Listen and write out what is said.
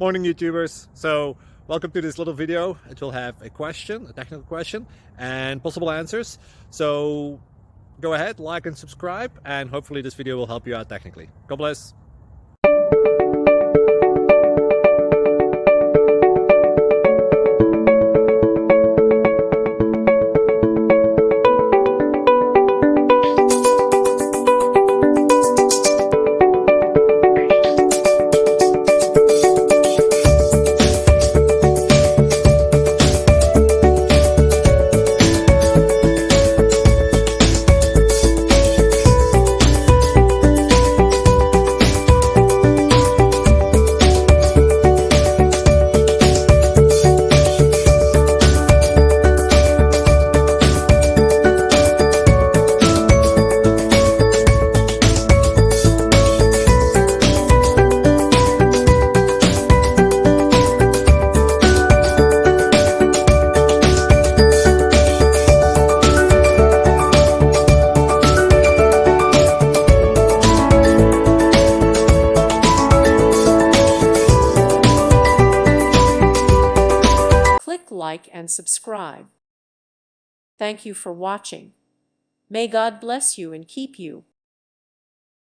Morning YouTubers. So welcome to this little video. It will have a question, a technical question, and possible answers. So go ahead, like and subscribe, and hopefully this video will help you out technically. God bless. Click like and subscribe. Thank you for watching. May God bless you and keep you.